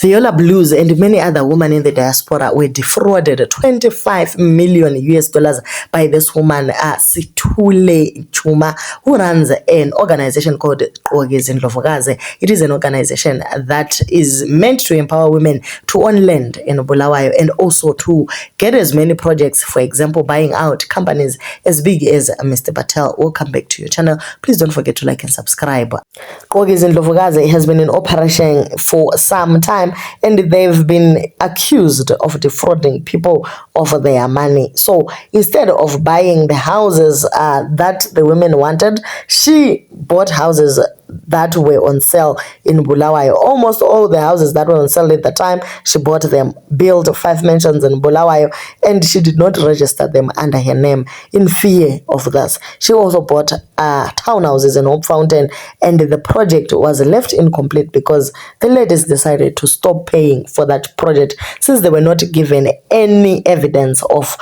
Viola Blues and many other women in the diaspora were defrauded 25 million US dollars by this woman, Situle Chuma, who runs an organization called Gqoke Zindlovukazi. It is an organization that is meant to empower women to own land in Bulawayo and also to get as many projects, for example, buying out companies as big as Mr. Patel. Welcome back to your channel. Please don't forget to like and subscribe. Gqoke Zindlovukazi has been in operation for some time, and they've been accused of defrauding people of their money. So instead of buying the houses that the women wanted, she bought houses that were on sale in Bulawayo. Almost all the houses that were on sale at the time, she bought them, built 5 mansions in Bulawayo, and she did not register them under her name in fear of this. She also bought townhouses in Hope Fountain, and the project was left incomplete because the ladies decided to stop paying for that project since they were not given any evidence of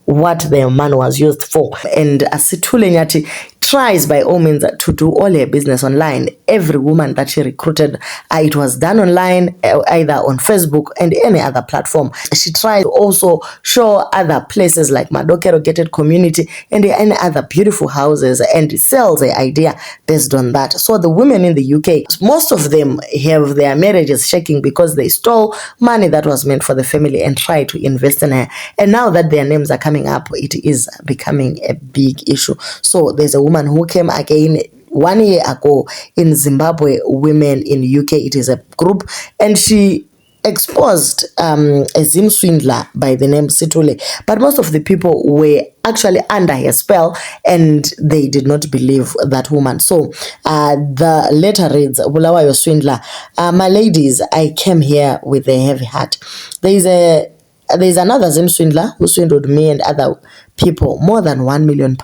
what their money was used for. And Situle Nyati tries by all means to do all her business online. Every woman that she recruited, it was done online, either on Facebook and any other platform. She tried to also show other places like Madokero Gated Community and any other beautiful houses and sells the idea based on that. So the women in the UK, most of them have their marriages shaking because they stole money that was meant for the family and tried to invest in her. And now that their names are coming up, it is becoming a big issue. So there's a woman who came again 1 year ago in Zimbabwe Women in UK. It is a group, and she exposed a Zim swindler by the name Situle, but most of the people were actually under her spell and they did not believe that woman. So the letter reads, Bulawayo swindler, my ladies, I came here with a heavy heart. There's another Zim swindler who swindled me and other people more than £1 million.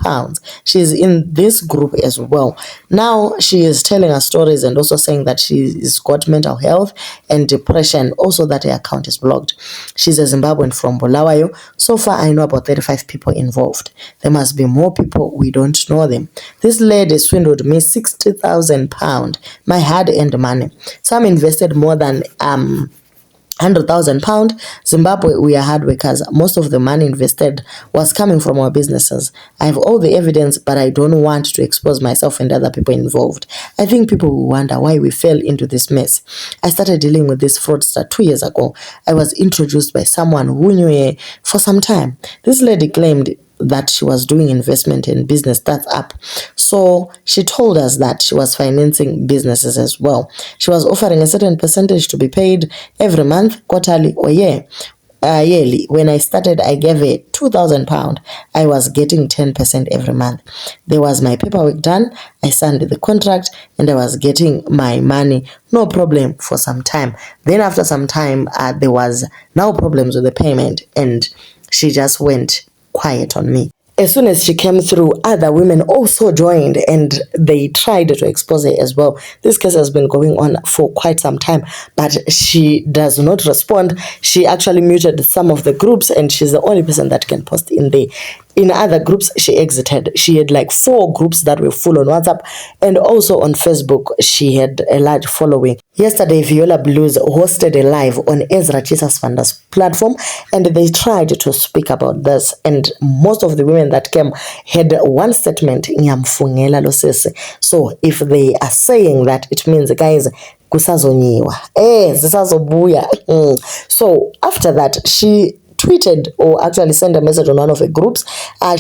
She's in this group as well. Now she is telling her stories and also saying that she's got mental health and depression, also that her account is blocked. She's a Zimbabwean from Bulawayo. So far I know about 35 people involved. There must be more people, we don't know them. This lady swindled me £60,000, my hard-earned money. Some invested more than £100,000. Zimbabwe, we are hard workers. Most of the money invested was coming from our businesses. I have all the evidence, but I don't want to expose myself and other people involved. I think people will wonder why we fell into this mess. I started dealing with this fraudster 2 years ago. I was introduced by someone who knew her for some time. This lady claimed that she was doing investment in business startup. So she told us that she was financing businesses as well. She was offering a certain percentage to be paid every month, quarterly or yearly. When I started, I gave her £2,000. I was getting 10% every month. There was my paperwork done. I signed the contract and I was getting my money. No problem for some time. Then after some time, there was now problems with the payment and she just went quiet on me. As soon as she came through, other women also joined and they tried to expose her as well. This case has been going on for quite some time, but she does not respond. She actually muted some of the groups and she's the only person that can post in there. In other groups, she exited. She had like 4 groups that were full on WhatsApp, and also on Facebook, she had a large following. Yesterday, Viola Blues hosted a live on Ezra Jesus Fanda's platform, and they tried to speak about this. And most of the women that came had one statement, "Ngiyamfungela lo sisi." So if they are saying that, it means, guys, kusazonyiwa. Zisazobuya. So after that, she tweeted or actually sent a message on one of the groups.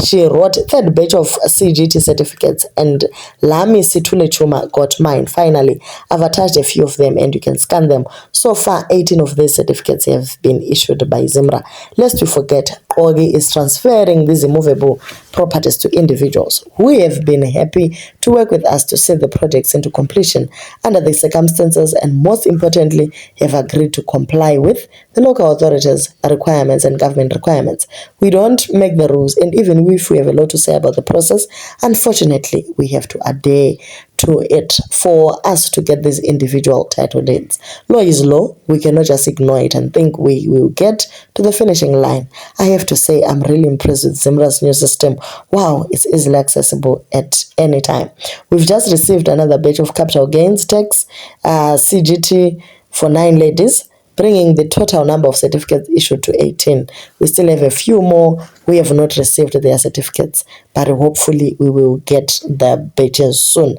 She wrote, "Third batch of CGT certificates and Lami Situle Chuma got mine. Finally, I've attached a few of them and you can scan them. So far, 18 of these certificates have been issued by Zimra. Lest we forget, Gqoke is transferring these immovable properties to individuals who have been happy to work with us to see the projects into completion under the circumstances and most importantly have agreed to comply with the local authorities' requirements and government requirements. We don't make the rules, and even if we have a lot to say about the process, unfortunately we have to adhere to it for us to get these individual title deeds. Law is law. We cannot just ignore it and think we will get to the finishing line. I have to say I'm really impressed with Zimra's new system. Wow, it's easily accessible at any time. We've just received another batch of capital gains tax, CGT for 9 ladies, bringing the total number of certificates issued to 18. We still have a few more who have not received their certificates, but hopefully we will get the badges soon.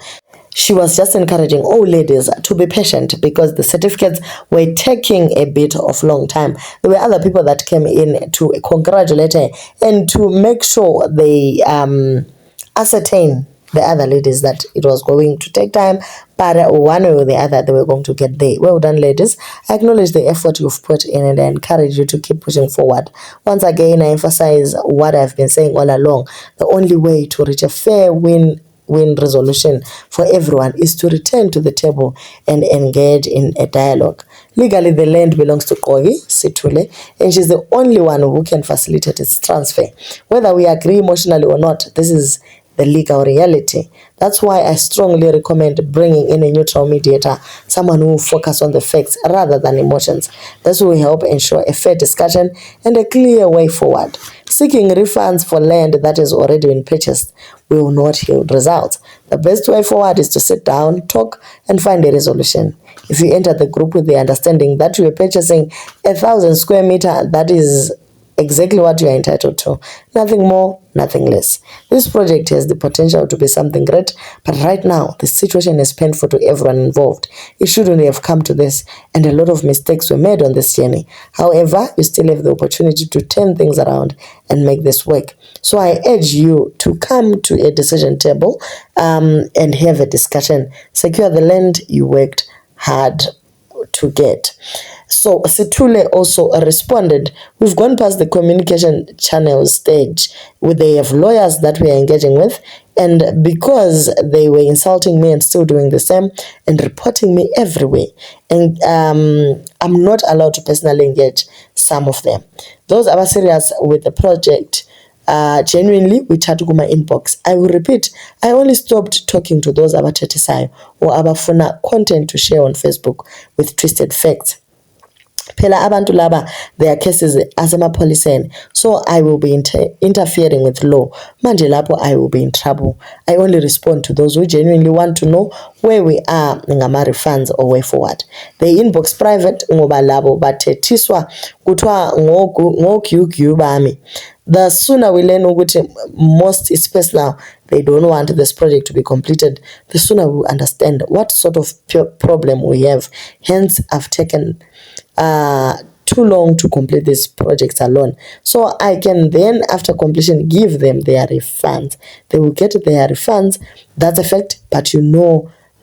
She was just encouraging all ladies to be patient because the certificates were taking a bit of long time. There were other people that came in to congratulate her and to make sure they ascertain the other ladies that it was going to take time, but one way or the other they were going to get there. Well done, ladies. I acknowledge the effort you've put in and I encourage you to keep pushing forward. Once again, I emphasize what I've been saying all along. The only way to reach a fair win resolution for everyone is to return to the table and engage in a dialogue. Legally, the land belongs to Kogi Situle, and she's the only one who can facilitate its transfer. Whether we agree emotionally or not, this is the legal reality. That's why I strongly recommend bringing in a neutral mediator, someone who will focus on the facts rather than emotions. This will help ensure a fair discussion and a clear way forward. Seeking refunds for land that has already been purchased will not yield results. The best way forward is to sit down, talk, and find a resolution. If you enter the group with the understanding that you are purchasing 1,000 square meters, that is exactly what you are entitled to. Nothing more, nothing less. This project has the potential to be something great, but right now the situation is painful to everyone involved. It shouldn't have come to this, and a lot of mistakes were made on this journey. However, you still have the opportunity to turn things around and make this work. So I urge you to come to a decision table and have a discussion. Secure the land you worked hard to get. So Situle also responded, we've gone past the communication channel stage where they have lawyers that we are engaging with, and because they were insulting me and still doing the same and reporting me everywhere, and I'm not allowed to personally engage some of them. Those are serious with the project. Genuinely, we chat to my inbox. I will repeat, I only stopped talking to those abathethisa or abafuna content to share on Facebook with twisted facts. Phela abantu laba, their cases asemapholiseni, so I will be interfering with law. Manje lapho I will be in trouble. I only respond to those who genuinely want to know where we are ngama refunds or way forward. The inbox private ngoba labo bathethiswa kuthiwa ngogyugyu bami. The sooner we learn ukuthi most is personal, they don't want this project to be completed, the sooner we understand what sort of problem we have. Hence, I've taken too long to complete these projects alone. So I can then, after completion, give them their refunds. They will get their refunds. That's a fact, but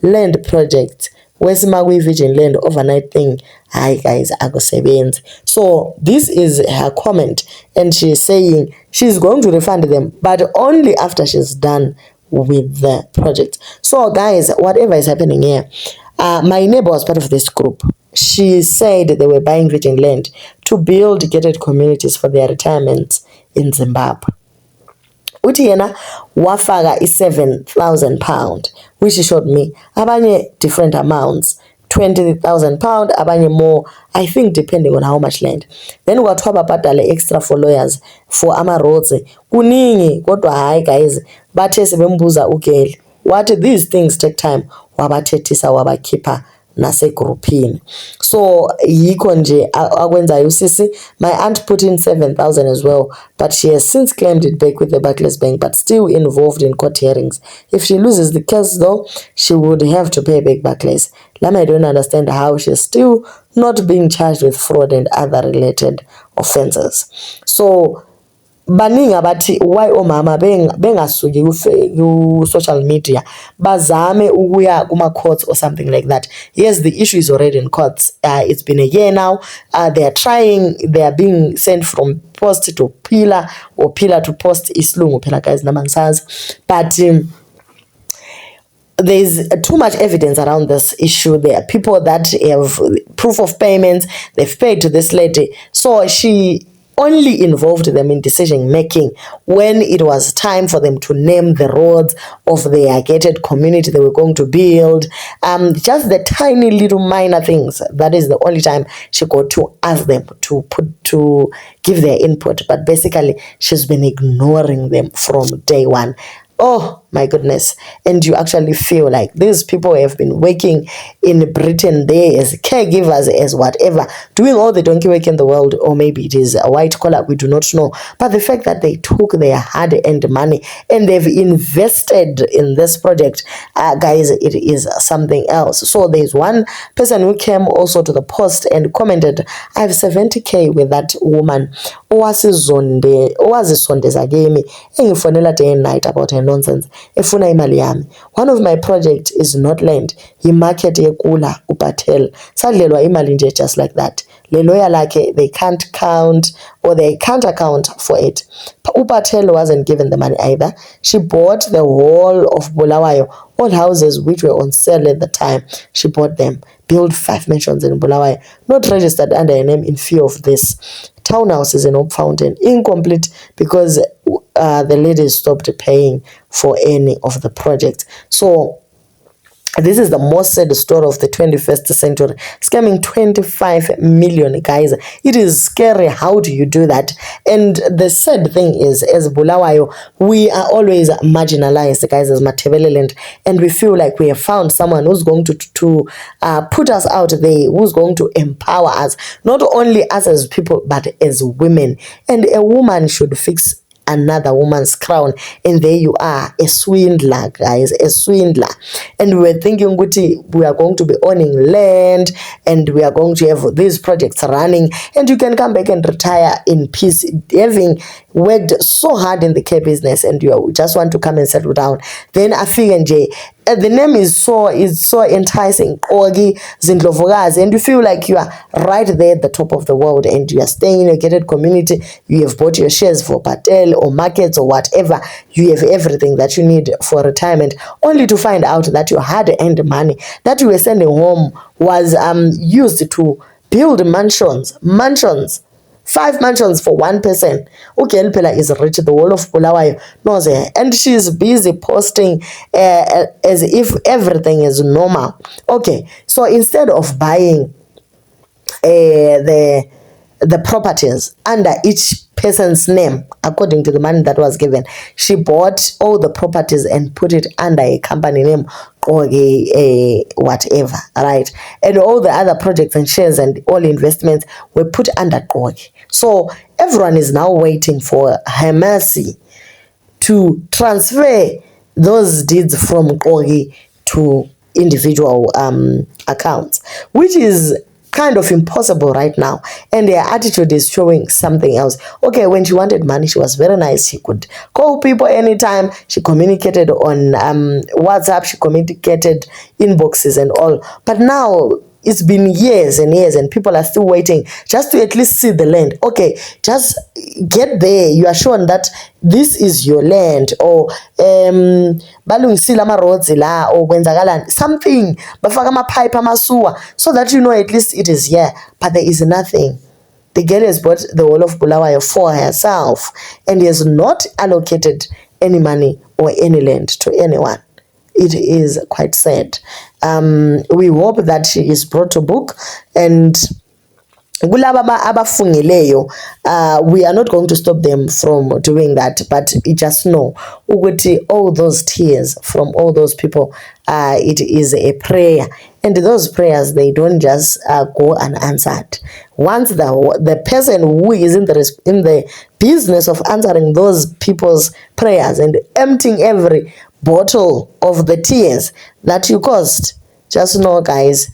land projects. Where's my Virgin Land overnight thing? Hi guys, akusebenzi. So this is her comment, and she's saying she's going to refund them, but only after she's done with the project. So guys, whatever is happening here, my neighbor was part of this group. She said they were buying Virgin Land to build gated communities for their retirements in Zimbabwe. Uthi yena wafaka £7,000, which she showed me. Abanye different amounts, £20,000, abanye more, I think depending on how much land. Then kwathiwa babhadale extra for lawyers for ama roads. Kuningi kodwa hayi guys, bathe sebembuza ugeli wathi these things take time, wabathethisa wabakhipha nasegroupini. So yikho nje akwenzayo usisi. My aunt put in 7,000 as well, but she has since claimed it back with the Barclays Bank, but still involved in court hearings. If she loses the case though, she would have to pay back Barclays. Lama, I don't understand how she's still not being charged with fraud and other related offenses. So baningi abathi why omama bengasuki ku social media bazame ukuya kuma courts or something like that. Yes, the issue is already in courts. It's been a year now. They are trying. They are being sent from post to pillar or pillar to post. Islungu phela guys namangisazi, but there's too much evidence around this issue. There are people that have proof of payments. They've paid to this lady, so she only involved them in decision making when it was time for them to name the roads of their gated community they were going to build. Just the tiny little minor things. That is the only time she got to ask them to give their input. But basically, she's been ignoring them from day one. Oh my goodness. And you actually feel like these people have been working in Britain there as caregivers, as whatever, doing all the donkey work in the world, or maybe it is a white collar, we do not know. But the fact that they took their hard earned money and they've invested in this project, guys, it is something else. So there's one person who came also to the post and commented, I have 70k with that woman. Owazisondeza kimi engifonela day and night about her nonsense efuna imali yami. One of my project is not land, yimarket yekula uPatel sadlelwa imali nje just like that. Le lawyer lakhe, they can't count, or they can't account for it. uPatel wasn't given the money either. She bought the whole of Bulawayo, all houses which were on sale at the time. She bought them, built 5 mansions in Bulawayo, not registered under her name in fear of this. Townhouses in Hope Fountain, incomplete because the ladies stopped paying for any of the projects. So this is the most sad story of the 21st century. Scamming 25 million, guys. It is scary. How do you do that? And the sad thing is, as Bulawayo, we are always marginalized, guys, as Matebeleland, and we feel like we have found someone who's going to put us out there, who's going to empower us, not only us as people, but as women. And a woman should fix another woman's crown, and there you are, a swindler, guys, a swindler. And we were thinking we are going to be owning land and we are going to have these projects running, and you can come back and retire in peace, having worked so hard in the care business, and you just want to come and settle down. Then I feel the name is so enticing, Kogi Zindlovukazi, and you feel like you are right there at the top of the world, and you are staying in a gated community. You have bought your shares for Patel or markets or whatever. You have everything that you need for retirement, only to find out that your hard-earned money that you were sending home was used to build mansions. 5 mansions for one person. Okay, Elpela is rich, the whole of Bulawayo knows her, and she's busy posting as if everything is normal. Okay, so instead of buying the properties under each person's name, according to the money that was given, she bought all the properties and put it under a company name or whatever, right? And all the other projects and shares and all investments were put under Kogi. So everyone is now waiting for her mercy to transfer those deeds from Kogi to individual accounts, which is kind of impossible right now. And their attitude is showing something else. Okay, when she wanted money, she was very nice. She could call people anytime. She communicated on WhatsApp. She communicated inboxes and all. But now it's been years and years, and people are still waiting just to at least see the land. Okay, just get there. You are shown that this is your land, or balungisile ama-roads la, or kwenzakalani something, bafaka ama-pipe amasuwa, so that you know at least it is here. But there is nothing. The girl has bought the whole of Bulawayo for herself and has not allocated any money or any land to anyone. It is quite sad. We hope that she is brought to book, and kulaba abafungileyo, we are not going to stop them from doing that, but you just know ukuthi all those tears from all those people, it is a prayer, and those prayers, they don't just go unanswered. Once the person who is in the business of answering those people's prayers and emptying every bottle of the tears that you caused, just know, guys,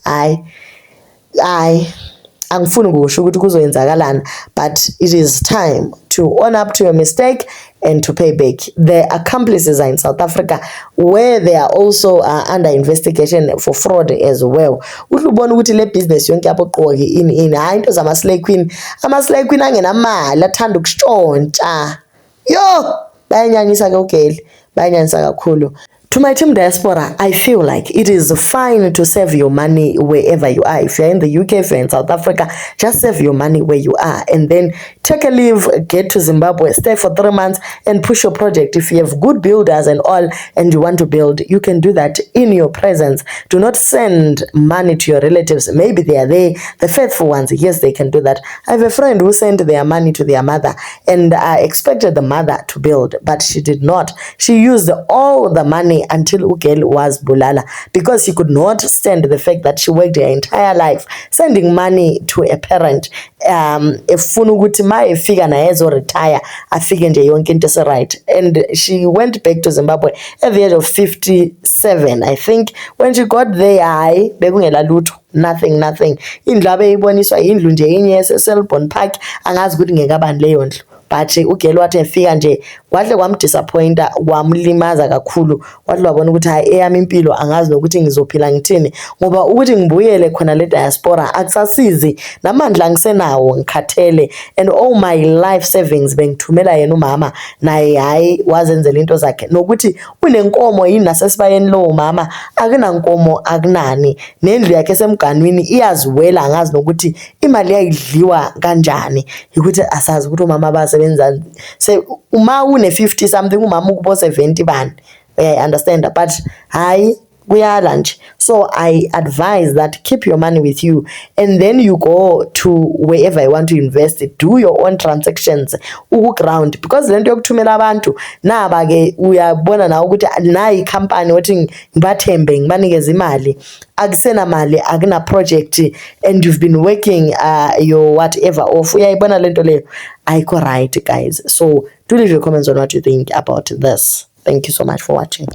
angifuni kusho ukuthi kuzoyenzakalana, but it is time to own up to your mistake and to pay back. The accomplices are in South Africa, where they are also under investigation for fraud as well. Uhlubona ukuthi le business yonke yapho Kogi in hayi into zama-slay queen. Ama-slay queen angenamali, athanda ukushontsha. Yo, bayanyanyisa ke ugeli, bayanyanyisa kakhulu. To my team diaspora, I feel like it is fine to save your money wherever you are. If you're in the UK, if you're in South Africa, just save your money where you are and then take a leave, get to Zimbabwe, stay for 3 months and push your project. If you have good builders and all and you want to build, you can do that in your presence. Do not send money to your relatives. Maybe they are there, the faithful ones. Yes, they can do that. I have a friend who sent their money to their mother and I expected the mother to build, but she did not. She used all the money until Ugel was bulala because she could not stand the fact that she worked her entire life sending money to a parent. Efuna ukuthi ma efika naye ezoretire afike nje yonke into right. And she went back to Zimbabwe at the age of 57, I think. When she got there, hayi bekungela lutho, nothing. Indlu abeyiboniswa indlu nje inye eSelbourne Park, angazi ukuthi ngekabani leyo ndlu. But ugelo wathi efika nje kwahle kwamdisappointa, kwamlimaza kakhulu. Wathi wabona ukuthi hayi eyami impilo angazi nokuthi ngizophila ngithini ngoba ukuthi ngibuyele khona le diaspora akusasizi, namandla ngisenawo ngikhathele, and all my life savings bengithumela yena umama, naye hayi wazenzela into zakhe. Nokuthi unenkomo yini nasesibayeni lo mama, akunankomo akunani, nendlu yakhe semganwini iyaziwela, angazi nokuthi imali yayidliwa kanjani. Ukuthi asazi ukuthi umama basebenza se uma une 50 something umama ukubo 70 bani. I understand, but hayi kuyala nje. So I advise that keep your money with you and then you go to wherever you want to invest it. Do your own transactions ground, because lento yokuthumela abantu naba ke uyabona na ukuthi nayi company othi ngibathembe ngibanikeza imali, akusena mali, akuna project, and you've been working your whatever off. Uyayibona lento leyo ayikho right, guys. So do leave your comments on what you think about this. Thank you so much for watching.